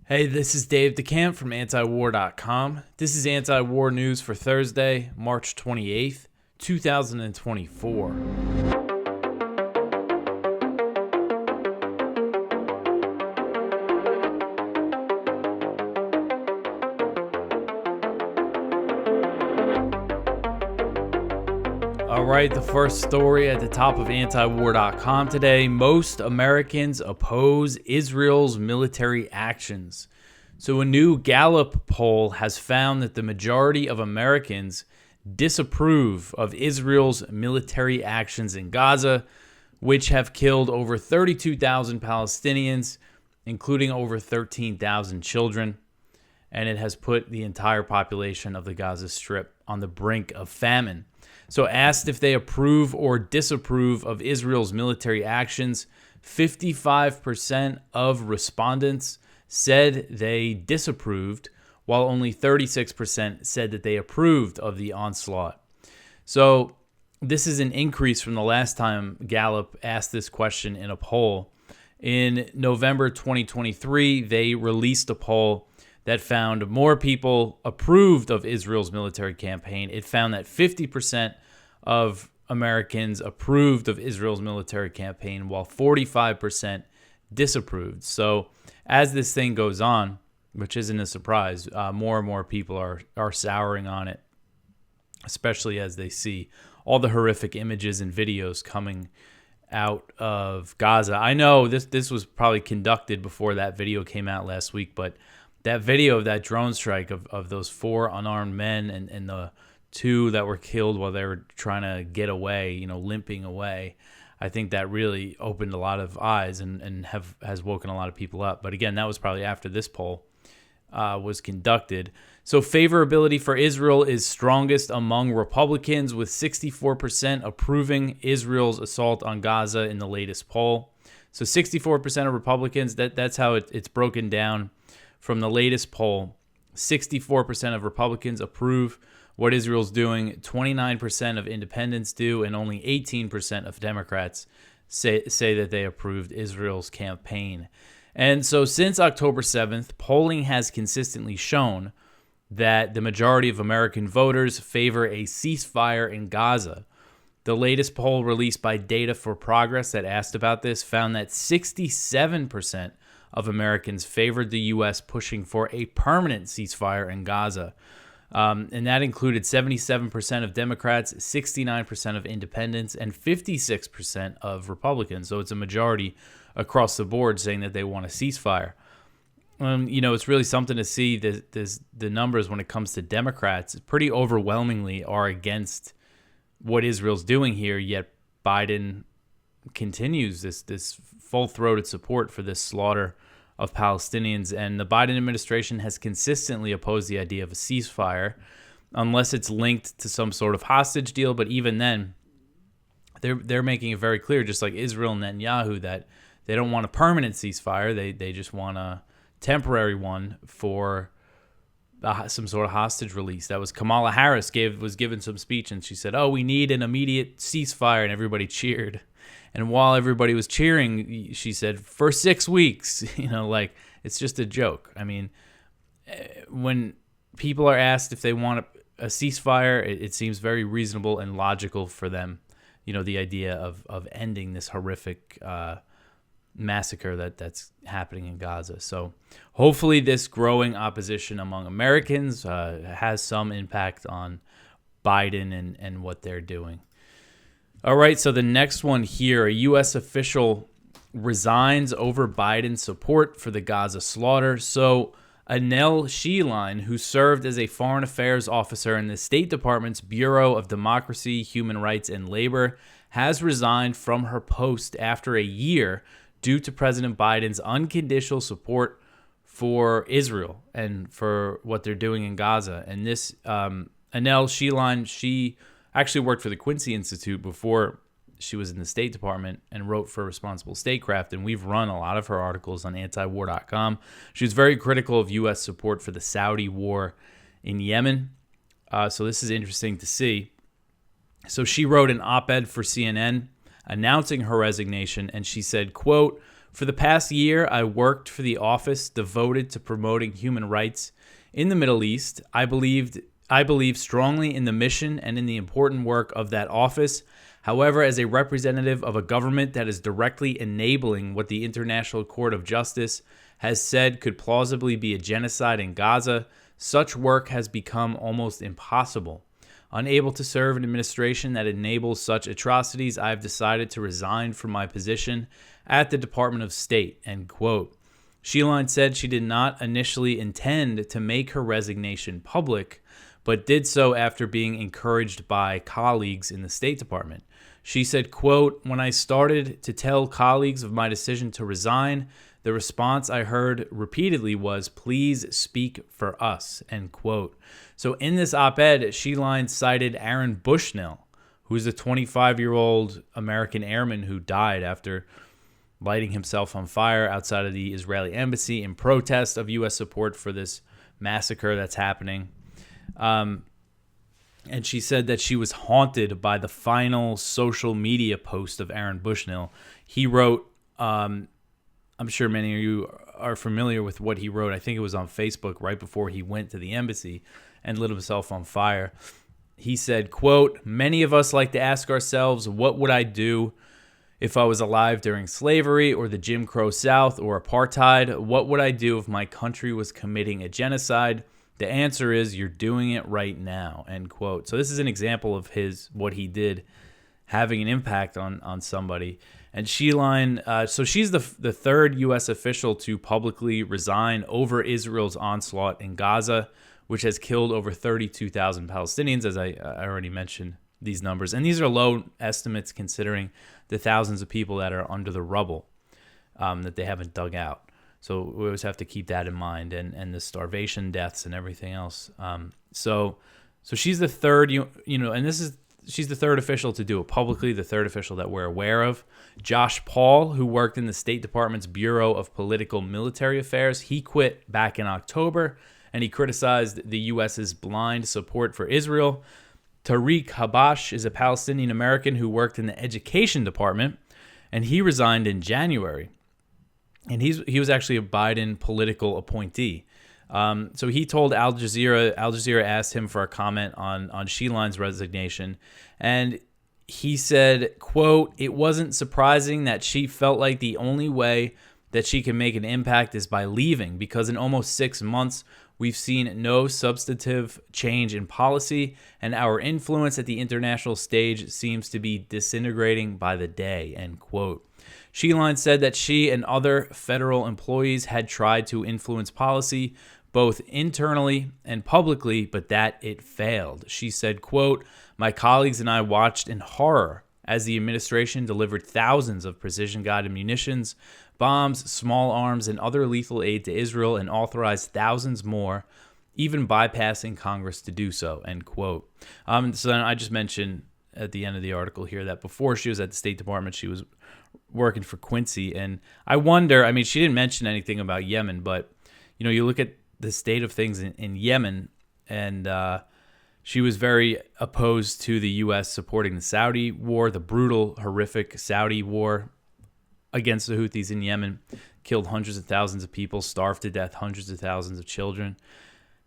Hey, this is Dave DeCamp from antiwar.com. This is anti-war news for Thursday, March 28th, 2024. All right, the first story at the top of antiwar.com today. Most Americans oppose Israel's military actions. So a new Gallup poll has found that the majority of Americans disapprove of Israel's military actions in Gaza, which have killed over 32,000 Palestinians, including over 13,000 children. And it has put the entire population of the Gaza Strip on the brink of famine. So asked if they approve or disapprove of Israel's military actions, 55% of respondents said they disapproved, while only 36% said that they approved of the onslaught. So this is an increase from the last time Gallup asked this question in a poll. In November 2023, they released a poll that found more people approved of Israel's military campaign. It found that 50% of Americans approved of Israel's military campaign, while 45% disapproved. So as this thing goes on, which isn't a surprise, more and more people are souring on it, especially as they see all the horrific images and videos coming out of Gaza. I know this was probably conducted before that video came out last week, but that video of that drone strike of those 4 unarmed men and the 2 that were killed while they were trying to get away, limping away, I think that really opened a lot of eyes and has woken a lot of people up. But again, that was probably after this poll was conducted. So favorability for Israel is strongest among Republicans, with 64% approving Israel's assault on Gaza in the latest poll. So 64% of Republicans, that's how it's broken down. From the latest poll, 64% of Republicans approve what Israel's doing, 29% of independents do, and only 18% of Democrats say that they approved Israel's campaign. And so since October 7th, polling has consistently shown that the majority of American voters favor a ceasefire in Gaza. The latest poll released by Data for Progress that asked about this found that 67% of Americans favored the U.S. pushing for a permanent ceasefire in Gaza. And that included 77% of Democrats, 69% of independents, and 56% of Republicans. So it's a majority across the board saying that they want a ceasefire. It's really something to see that the numbers when it comes to Democrats pretty overwhelmingly are against what Israel's doing here, yet Biden continues this full-throated support for this slaughter of Palestinians, and the Biden administration has consistently opposed the idea of a ceasefire unless it's linked to some sort of hostage deal. But even then, they're making it very clear, just like Israel and Netanyahu, that they don't want a permanent ceasefire. They just want a temporary one for some sort of hostage release. That was Kamala Harris was given some speech, and she said, "Oh, we need an immediate ceasefire," and everybody cheered. And while everybody was cheering, she said, "For 6 weeks," it's just a joke. I mean, when people are asked if they want a ceasefire, it seems very reasonable and logical for them, the idea of ending this horrific massacre that's happening in Gaza. So hopefully this growing opposition among Americans has some impact on Biden and what they're doing. All right, so the next one here, a U.S. official resigns over Biden's support for the Gaza slaughter. So Anel Sheeline, who served as a foreign affairs officer in the State Department's Bureau of Democracy, Human Rights, and Labor, has resigned from her post after a year due to President Biden's unconditional support for Israel and for what they're doing in Gaza. And this Anel Sheeline, she actually worked for the Quincy Institute before she was in the State Department and wrote for Responsible Statecraft, and we've run a lot of her articles on antiwar.com. She was very critical of U.S. support for the Saudi war in Yemen. So this is interesting to see. So she wrote an op-ed for CNN announcing her resignation, and she said, quote, For the past year, I worked for the office devoted to promoting human rights in the Middle East. I believe strongly in the mission and in the important work of that office. However, as a representative of a government that is directly enabling what the International Court of Justice has said could plausibly be a genocide in Gaza, such work has become almost impossible. Unable to serve an administration that enables such atrocities, I have decided to resign from my position at the Department of State, end quote. Sheline said she did not initially intend to make her resignation public, but did so after being encouraged by colleagues in the State Department. She said, quote, "When I started to tell colleagues of my decision to resign, the response I heard repeatedly was, 'Please speak for us,'" end quote. So in this op-ed, Sheline cited Aaron Bushnell, who's a 25-year-old American airman who died after lighting himself on fire outside of the Israeli embassy in protest of U.S. support for this massacre that's happening. And she said that she was haunted by the final social media post of Aaron Bushnell. He wrote, I'm sure many of you are familiar with what he wrote. I think it was on Facebook right before he went to the embassy and lit himself on fire. He said, quote, "Many of us like to ask ourselves, what would I do if I was alive during slavery or the Jim Crow South or apartheid? What would I do if my country was committing a genocide? The answer is you're doing it right now," end quote. So this is an example of what he did having an impact on somebody. And Sheline, so she's the third U.S. official to publicly resign over Israel's onslaught in Gaza, which has killed over 32,000 Palestinians, as I already mentioned these numbers. And these are low estimates considering the thousands of people that are under the rubble that they haven't dug out. So we always have to keep that in mind, and the starvation deaths and everything else. So she's the third, and she's the third official to do it publicly, the third official that we're aware of. Josh Paul, who worked in the State Department's Bureau of Political Military Affairs, he quit back in October, and he criticized the U.S.'s blind support for Israel. Tariq Habash is a Palestinian American who worked in the Education Department, and he resigned in January. And he was actually a Biden political appointee. So he told Al Jazeera asked him for a comment on Sheline's resignation. And he said, quote, "It wasn't surprising that she felt like the only way that she can make an impact is by leaving, because in almost 6 months, we've seen no substantive change in policy, and our influence at the international stage seems to be disintegrating by the day," end quote. Sheline said that she and other federal employees had tried to influence policy both internally and publicly, but that it failed. She said, quote, "My colleagues and I watched in horror as the administration delivered thousands of precision-guided munitions, bombs, small arms, and other lethal aid to Israel and authorized thousands more, even bypassing Congress to do so," end quote. So then I just mentioned at the end of the article here that before she was at the State Department, she was working for Quincy. And I wonder, she didn't mention anything about Yemen, but, you look at the state of things in Yemen, and she was very opposed to the U.S. supporting the Saudi war, the brutal, horrific Saudi war against the Houthis in Yemen, killed hundreds of thousands of people, starved to death hundreds of thousands of children.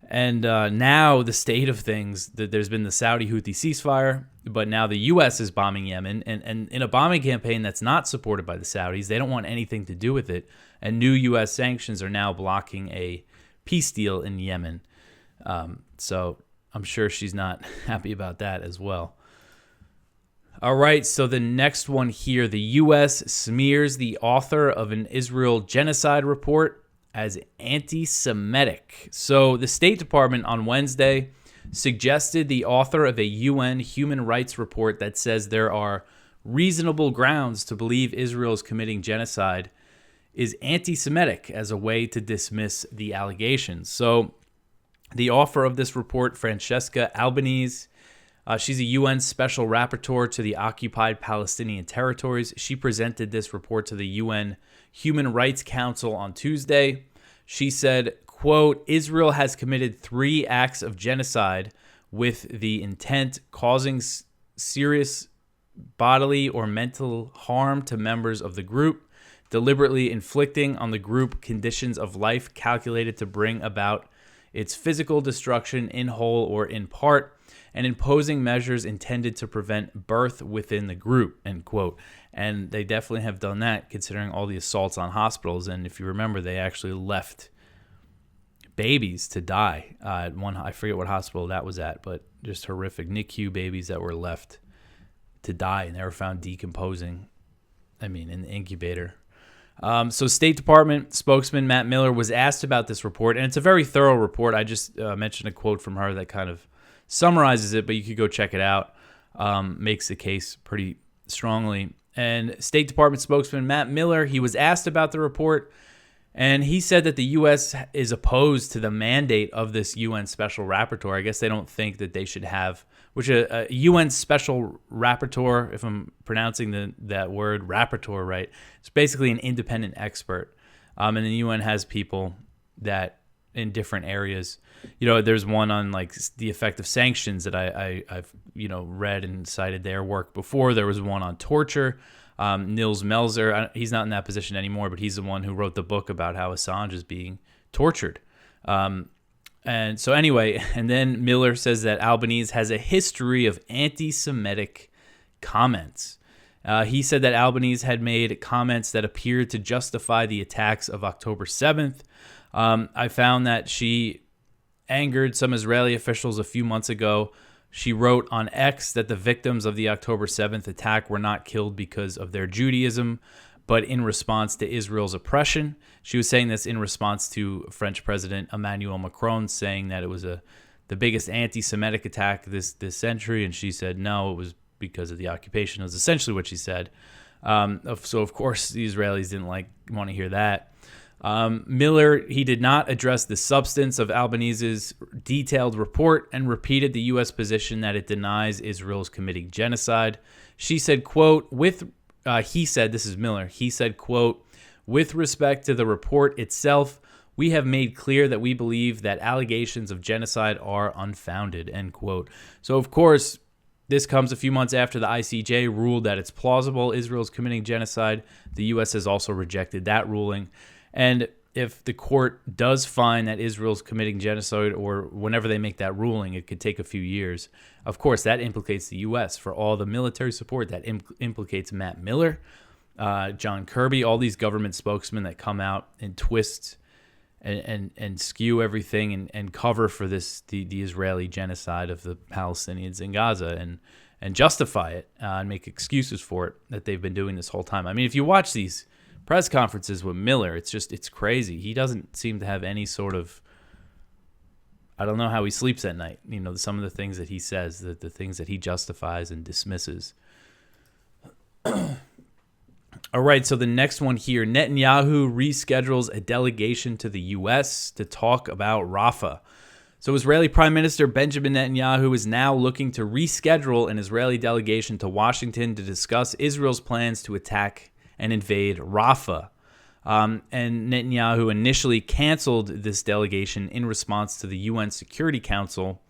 And now the state of things, there's been the Saudi Houthi ceasefire, but now the U.S. is bombing Yemen, and in a bombing campaign that's not supported by the Saudis. They don't want anything to do with it, and new U.S. sanctions are now blocking a peace deal in Yemen. So I'm sure she's not happy about that as well. All right, so the next one here, the U.S. smears the author of an Israel genocide report as anti-Semitic. So the State Department on Wednesday suggested the author of a UN human rights report that says there are reasonable grounds to believe Israel is committing genocide is anti-Semitic as a way to dismiss the allegations. So the author of this report, Francesca Albanese, she's a UN Special Rapporteur to the occupied Palestinian territories. She presented this report to the UN Human Rights Council on Tuesday. She said, quote, "Israel has committed 3 acts of genocide with the intent causing serious bodily or mental harm to members of the group. deliberately inflicting on the group conditions of life calculated to bring about its physical destruction in whole or in part, and imposing measures intended to prevent birth within the group, end quote. And they definitely have done that, considering all the assaults on hospitals. And if you remember, they actually left babies to die at one, I forget what hospital that was at, but just horrific NICU babies that were left to die, and they were found decomposing, in the incubator. So State Department spokesman Matt Miller was asked about this report, and it's a very thorough report. I just mentioned a quote from her that kind of summarizes it, but you could go check it out. Makes the case pretty strongly. And State Department spokesman Matt Miller, he was asked about the report, and he said that the U.S. is opposed to the mandate of this UN Special Rapporteur. I guess they don't think that they should have, which a UN Special Rapporteur, if I'm pronouncing that word Rapporteur right, it's basically an independent expert. And the UN has people that in different areas. There's one on like the effect of sanctions that I've read and cited their work before. There was one on torture. Nils Melzer, he's not in that position anymore, but he's the one who wrote the book about how Assange is being tortured. And so anyway, and then Miller says that Albanese has a history of anti-Semitic comments. He said that Albanese had made comments that appeared to justify the attacks of October 7th. I found that she angered some Israeli officials a few months ago. She wrote on X that the victims of the October 7th attack were not killed because of their Judaism, but in response to Israel's oppression. She was saying this in response to French President Emmanuel Macron saying that it was the biggest anti-Semitic attack this century, and she said no, it was because of the occupation. It was essentially what she said. So of course the Israelis didn't want to hear that. Miller, he did not address the substance of Albanese's detailed report and repeated the U.S. position that it denies Israel's committing genocide. She said, quote, he said, this is Miller, he said, quote, with respect to the report itself, we have made clear that we believe that allegations of genocide are unfounded, end quote. So, of course, this comes a few months after the ICJ ruled that it's plausible Israel's committing genocide. The U.S. has also rejected that ruling. And if the court does find that Israel's committing genocide, or whenever they make that ruling, it could take a few years. Of course, that implicates the U.S. for all the military support. That implicates Matt Miller, John Kirby, all these government spokesmen that come out and twist and skew everything and cover for the Israeli genocide of the Palestinians in Gaza and justify it and make excuses for it that they've been doing this whole time. If you watch these press conferences with Miller, it's crazy. He doesn't seem to have any sort of, I don't know how he sleeps at night. Some of the things that he says, the things that he justifies and dismisses. All right, so the next one here, Netanyahu reschedules a delegation to the U.S. to talk about Rafah. So Israeli Prime Minister Benjamin Netanyahu is now looking to reschedule an Israeli delegation to Washington to discuss Israel's plans to attack and invade Rafah. And Netanyahu initially canceled this delegation in response to the UN Security Council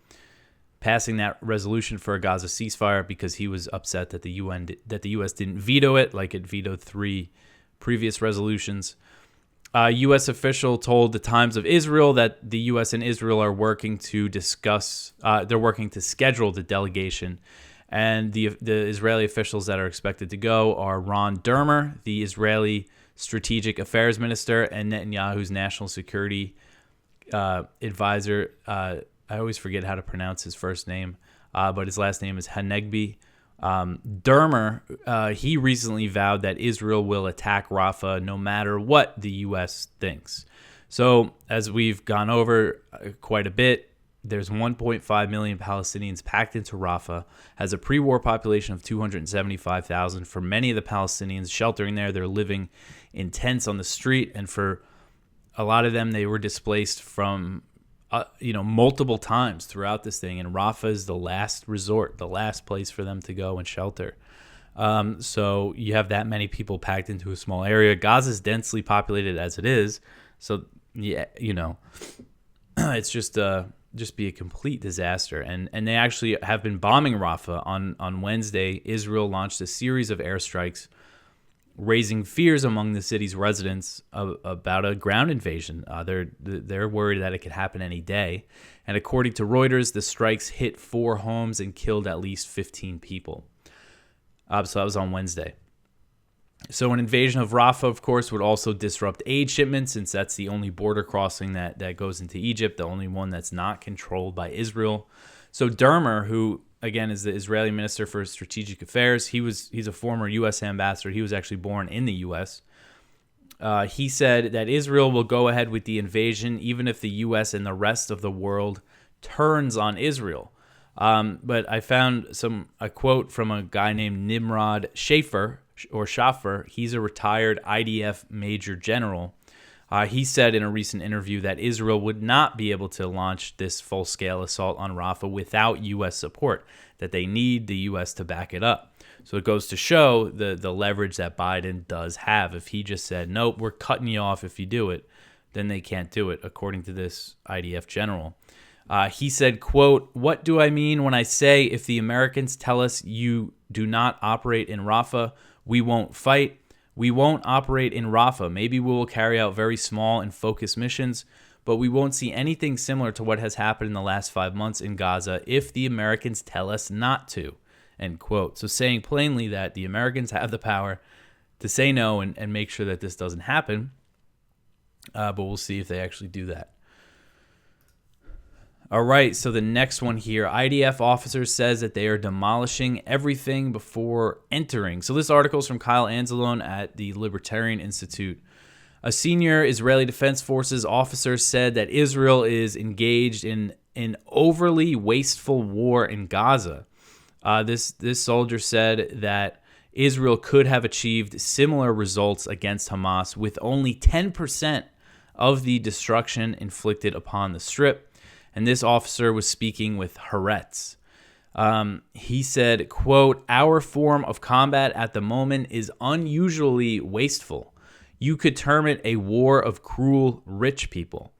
passing that resolution for a Gaza ceasefire because he was upset that the U.S. didn't veto it like it vetoed 3 previous resolutions. A U.S. official told the Times of Israel that the U.S. and Israel are working to discuss, they're working to schedule the delegation. And the Israeli officials that are expected to go are Ron Dermer, the Israeli Strategic Affairs Minister, and Netanyahu's National Security Advisor. I always forget how to pronounce his first name, but his last name is Hanegbi. Dermer, he recently vowed that Israel will attack Rafah no matter what the U.S. thinks. So as we've gone over quite a bit, there's 1.5 million Palestinians packed into Rafah, has a pre-war population of 275,000. For many of the Palestinians sheltering there, they're living in tents on the street, and for a lot of them, they were displaced from multiple times throughout this thing, and Rafah is the last resort, the last place for them to go and shelter. So you have that many people packed into a small area. Gaza is densely populated as it is, so yeah, it's just be a complete disaster. And they actually have been bombing Rafah. On Wednesday, Israel launched a series of airstrikes raising fears among the city's residents about a ground invasion. They're worried that it could happen any day. And according to Reuters, the strikes hit 4 homes and killed at least 15 people. So that was on Wednesday. So an invasion of Rafah, of course, would also disrupt aid shipments, since that's the only border crossing that goes into Egypt, the only one that's not controlled by Israel. So Dermer, who again is the Israeli Minister for Strategic Affairs, he's a former U.S. ambassador. He was actually born in the U.S. He said that Israel will go ahead with the invasion even if the U.S. and the rest of the world turns on Israel. But I found a quote from a guy named Nimrod Schaffer. He's a retired IDF Major General. He said in a recent interview that Israel would not be able to launch this full-scale assault on Rafah without U.S. support, that they need the U.S. to back it up. So it goes to show the leverage that Biden does have. If he just said, nope, we're cutting you off if you do it, then they can't do it, according to this IDF general. He said, quote, "What do I mean when I say if the Americans tell us you do not operate in Rafah, we won't fight? We won't operate in Rafah. Maybe we will carry out very small and focused missions, but we won't see anything similar to what has happened in the last 5 months in Gaza if the Americans tell us not to," end quote. So saying plainly that the Americans have the power to say no and make sure that this doesn't happen, but we'll see if they actually do that. All right, so the next one here, IDF officer says that they are demolishing everything before entering. So this article is from Kyle Anzalone at the Libertarian Institute. A senior Israeli Defense Forces officer said that Israel is engaged in an overly wasteful war in Gaza. This soldier said that Israel could have achieved similar results against Hamas with only 10% of the destruction inflicted upon the Strip. And this officer was speaking with Haaretz. He said, quote, "Our form of combat at the moment is unusually wasteful. You could term it a war of cruel rich people.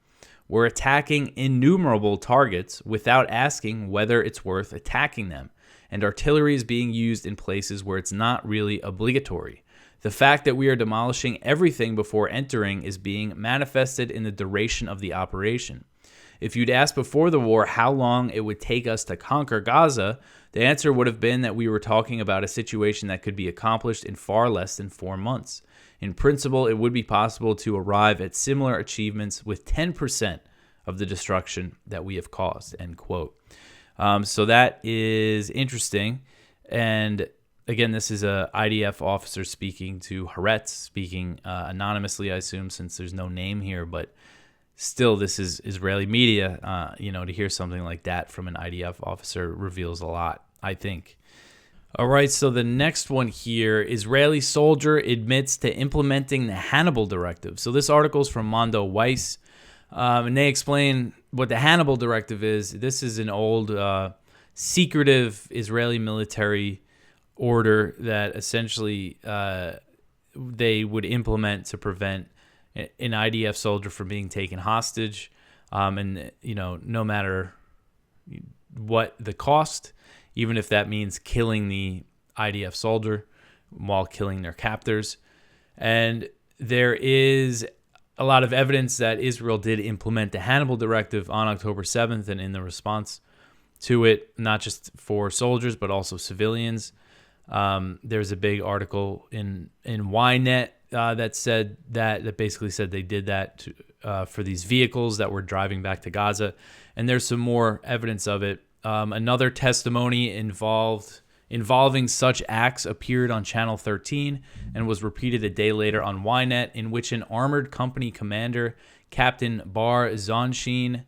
We're attacking innumerable targets without asking whether it's worth attacking them. And artillery is being used in places where it's not really obligatory. The fact that we are demolishing everything before entering is being manifested in the duration of the operation. If you'd asked before the war how long it would take us to conquer Gaza, the answer would have been that we were talking about a situation that could be accomplished in far less than 4 months. In principle, it would be possible to arrive at similar achievements with 10% of the destruction that we have caused," end quote. So that is interesting. And again, this is a IDF officer speaking to Haaretz, speaking anonymously, I assume, since there's no name here, but still, this is Israeli media. To hear something like that from an IDF officer reveals a lot, I think. All right, so the next one here, Israeli soldier admits to implementing the Hannibal Directive. So this article is from Mondo Weiss, and they explain what the Hannibal Directive is. This is an old secretive Israeli military order that essentially they would implement to prevent an IDF soldier from being taken hostage, and no matter what the cost, even if that means killing the IDF soldier while killing their captors. And there is a lot of evidence that Israel did implement the Hannibal Directive on October 7th, and in the response to it, not just for soldiers but also civilians. There's a big article in Ynet that said that basically said they did that for these vehicles that were driving back to Gaza, and there's some more evidence of it. Another testimony involving such acts appeared on Channel 13 and was repeated a day later on Ynet, in which an armored company commander, Captain Bar Zonshin,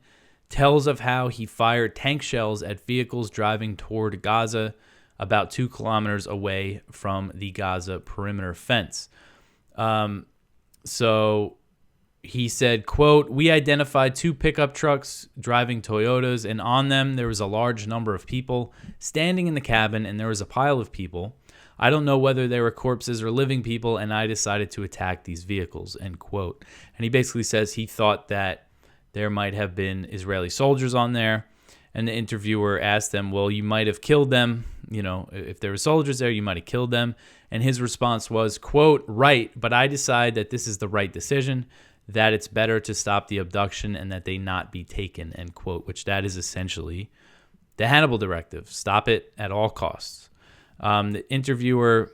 tells of how he fired tank shells at vehicles driving toward Gaza about 2 kilometers away from the Gaza perimeter fence. So he said, quote, "We identified 2 pickup trucks driving Toyotas, and on them there was a large number of people standing in the cabin, and there was a pile of people. I don't know whether they were corpses or living people, and I decided to attack these vehicles," end quote. And he basically says he thought that there might have been Israeli soldiers on there, and the interviewer asked them, well, you might have killed them. if there were soldiers there, you might have killed them. And his response was, quote, right, but I decide that this is the right decision, that it's better to stop the abduction and that they not be taken, end quote, which that is essentially the Hannibal Directive. Stop it at all costs. The interviewer,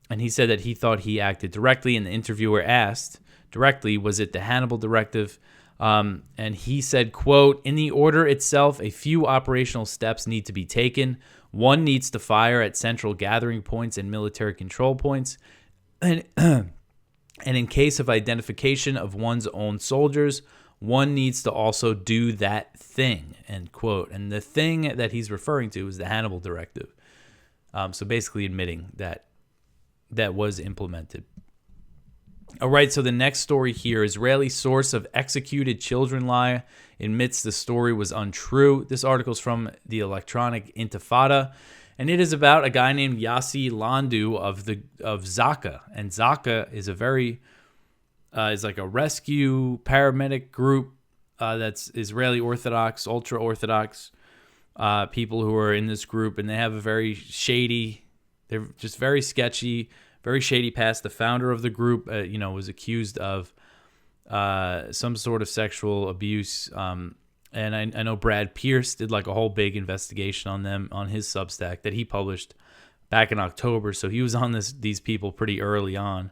and he said that he thought he acted directly, and the interviewer asked directly, was it the Hannibal Directive? And he said, quote, in the order itself, a few operational steps need to be taken. One needs to fire at central gathering points and military control points. And in case of identification of one's own soldiers, one needs to also do that thing, end quote. And the thing that he's referring to is the Hannibal Directive. So basically admitting that was implemented. All right, so the next story here, Israeli source of executed children lie admits the story was untrue. This article is from the Electronic Intifada, and it is about a guy named Yossi Landu of Zaka. And Zaka is is like a rescue paramedic group that's Israeli Orthodox, ultra-Orthodox people who are in this group, and they have a very shady, they're just very sketchy, very shady past. The founder of the group, was accused of some sort of sexual abuse. And I know Brad Pierce did like a whole big investigation on them on his Substack that he published back in October. So he was on these people pretty early on.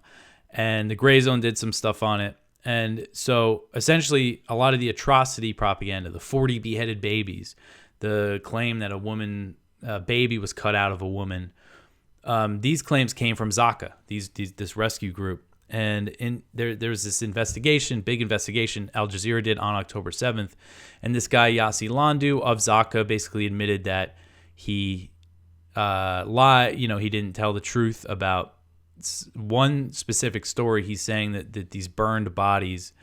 And the Gray Zone did some stuff on it. And so essentially a lot of the atrocity propaganda, the 40 beheaded babies, the claim that a baby was cut out of a woman, these claims came from Zaka, this rescue group. And there's this big investigation Al Jazeera did on October 7th. And this guy, Yossi Landu of Zaka, basically admitted that he lied. He didn't tell the truth about one specific story. He's saying that these burned bodies,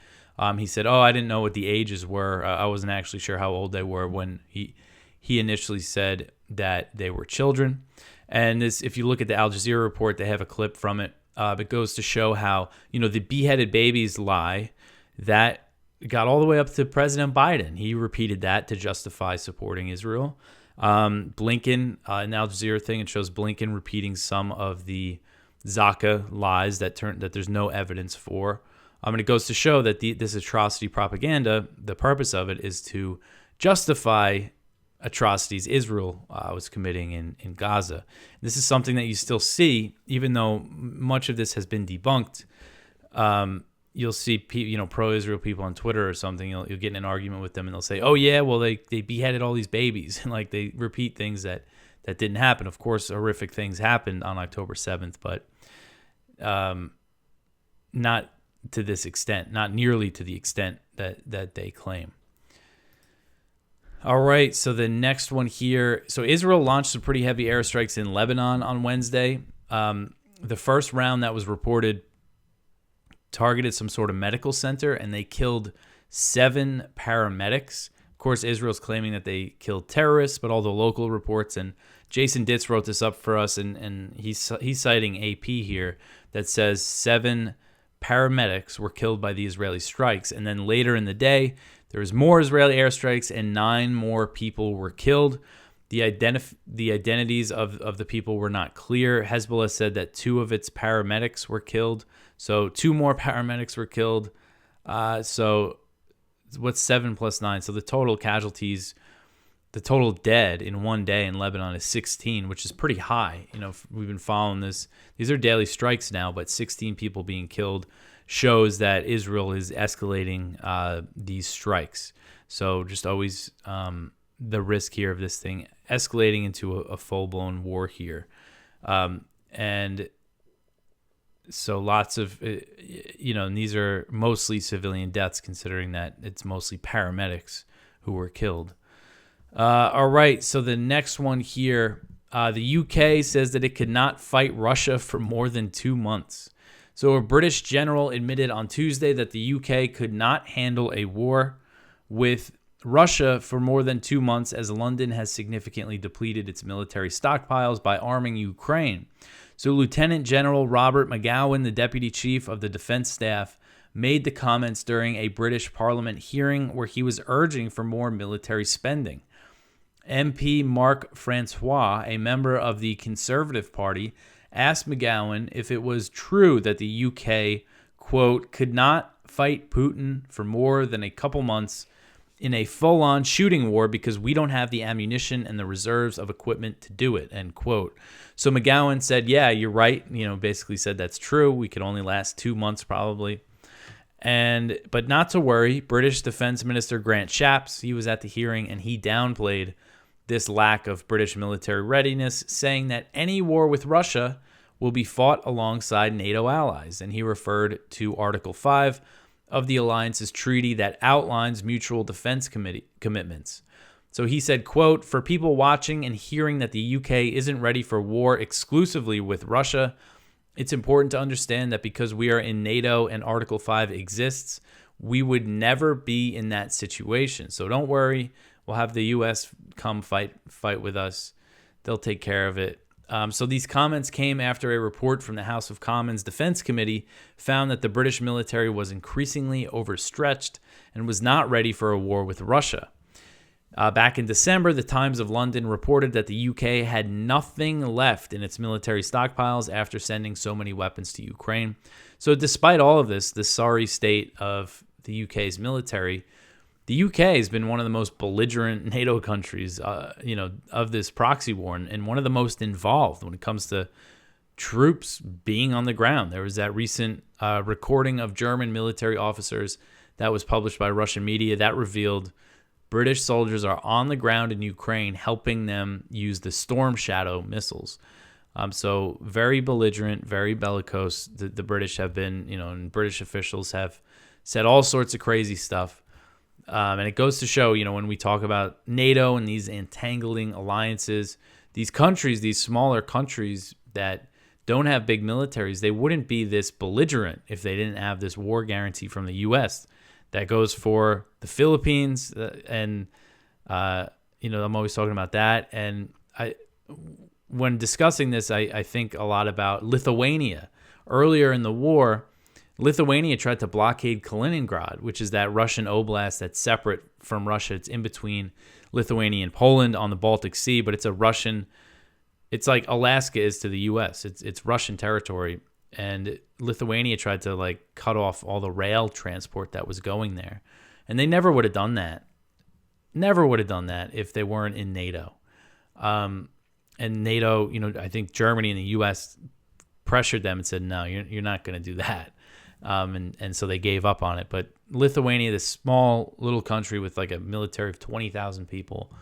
he said, I didn't know what the ages were. I wasn't actually sure how old they were when he initially said that they were children. And this, if you look at the Al Jazeera report, they have a clip from it. It goes to show how, the beheaded babies lie, that got all the way up to President Biden. He repeated that to justify supporting Israel. Blinken, an Al Jazeera thing, it shows Blinken repeating some of the Zaka lies that there's no evidence for. And it goes to show that this atrocity propaganda, the purpose of it is to justify atrocities Israel was committing in Gaza. This is something that you still see, even though much of this has been debunked. You'll see pro-Israel people on Twitter or something. You'll get in an argument with them, and they'll say, "Oh yeah, well they beheaded all these babies," and like they repeat things that didn't happen. Of course, horrific things happened on October 7th, but not to this extent, not nearly to the extent that they claim. All right, so the next one here. So Israel launched some pretty heavy airstrikes in Lebanon on Wednesday. The first round that was reported targeted some sort of medical center, and they killed 7 paramedics. Of course, Israel's claiming that they killed terrorists, but all the local reports, and Jason Ditz wrote this up for us, and he's citing AP here that says 7 paramedics were killed by the Israeli strikes. And then later in the day, there was more Israeli airstrikes and 9 more people were killed. The identities of the people were not clear. Hezbollah said that 2 of its paramedics were killed. So 2 more paramedics were killed. So what's 7 plus 9? So the total casualties, the total dead in one day in Lebanon is 16, which is pretty high. We've been following this. These are daily strikes now, but 16 people being killed shows that Israel is escalating these strikes. So just always the risk here of this thing escalating into a full-blown war here. And so lots of, and these are mostly civilian deaths, considering that it's mostly paramedics who were killed. All right, so the next one here, the UK says that it could not fight Russia for more than 2 months. So a British general admitted on Tuesday that the UK could not handle a war with Russia for more than 2 months, as London has significantly depleted its military stockpiles by arming Ukraine. So Lieutenant General Robert McGowan, the deputy chief of the defense staff, made the comments during a British Parliament hearing where he was urging for more military spending. MP Marc Francois, a member of the Conservative Party, asked McGowan if it was true that the UK, quote, could not fight Putin for more than a couple months in a full-on shooting war because we don't have the ammunition and the reserves of equipment to do it, end quote. So McGowan said, yeah, you're right. Basically said that's true. We could only last 2 months probably. But not to worry, British Defense Minister Grant Shapps, he was at the hearing and he downplayed this lack of British military readiness, saying that any war with Russia will be fought alongside NATO allies. And he referred to Article 5 of the alliance's treaty that outlines mutual defense commitments. So he said, quote, for people watching and hearing that the UK isn't ready for war exclusively with Russia, it's important to understand that because we are in NATO and Article 5 exists, we would never be in that situation. So don't worry. We'll have the U.S. come fight with us. They'll take care of it. So these comments came after a report from the House of Commons Defense Committee found that the British military was increasingly overstretched and was not ready for a war with Russia. Back in December, the Times of London reported that the UK had nothing left in its military stockpiles after sending so many weapons to Ukraine. So despite all of this, the sorry state of the UK's military, the UK has been one of the most belligerent NATO countries, of this proxy war, and one of the most involved when it comes to troops being on the ground. There was that recent recording of German military officers that was published by Russian media that revealed British soldiers are on the ground in Ukraine helping them use the Storm Shadow missiles. So very belligerent, very bellicose. The British have been, and British officials have said all sorts of crazy stuff. And it goes to show, when we talk about NATO and these entangling alliances, these countries, these smaller countries that don't have big militaries, they wouldn't be this belligerent if they didn't have this war guarantee from the U.S. That goes for the Philippines. I'm always talking about that. And when discussing this, I think a lot about Lithuania. Earlier in the war, Lithuania tried to blockade Kaliningrad, which is that Russian oblast that's separate from Russia. It's in between Lithuania and Poland on the Baltic Sea, but it's it's like Alaska is to the U.S. It's Russian territory, and Lithuania tried to cut off all the rail transport that was going there, and they never would have done that. Never would have done that if they weren't in NATO. And NATO, I think Germany and the U.S. pressured them and said, no, you're not going to do that. And so they gave up on it. But Lithuania, this small little country with a military of 20,000 people,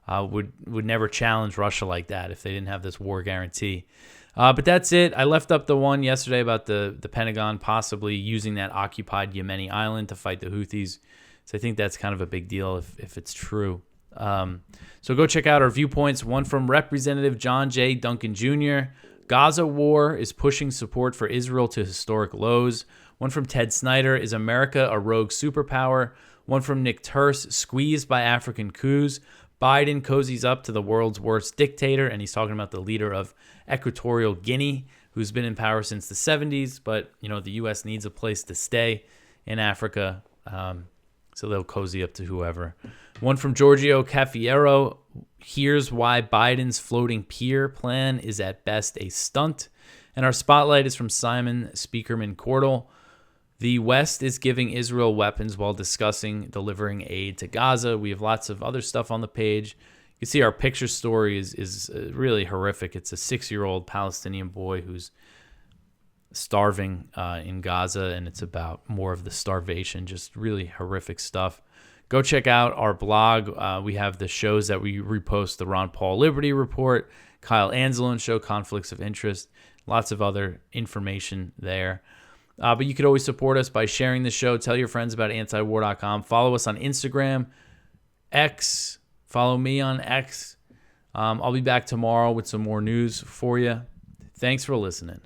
would never challenge Russia like that if they didn't have this war guarantee. But that's it. I left up the one yesterday about the Pentagon possibly using that occupied Yemeni island to fight the Houthis. So I think that's kind of a big deal if it's true. So go check out our viewpoints. One from Representative John J. Duncan Jr. Gaza war is pushing support for Israel to historic lows. One from Ted Snyder, is America a rogue superpower? One from Nick Turse, squeezed by African coups. Biden cozies up to the world's worst dictator, and he's talking about the leader of Equatorial Guinea, who's been in power since the 70s, but the U.S. needs a place to stay in Africa, so they'll cozy up to whoever. One from Giorgio Caffiero, here's why Biden's floating pier plan is at best a stunt. And our spotlight is from Simon Speakerman Cordell. The West is giving Israel weapons while discussing delivering aid to Gaza. We have lots of other stuff on the page. You can see our picture story is really horrific. It's a 6-year-old Palestinian boy who's starving in Gaza, and it's about more of the starvation, just really horrific stuff. Go check out our blog. We have the shows that we repost, the Ron Paul Liberty Report, Kyle Anzalone Show, Conflicts of Interest, lots of other information there. But you could always support us by sharing the show. Tell your friends about antiwar.com. Follow us on Instagram, X. Follow me on X. I'll be back tomorrow with some more news for you. Thanks for listening.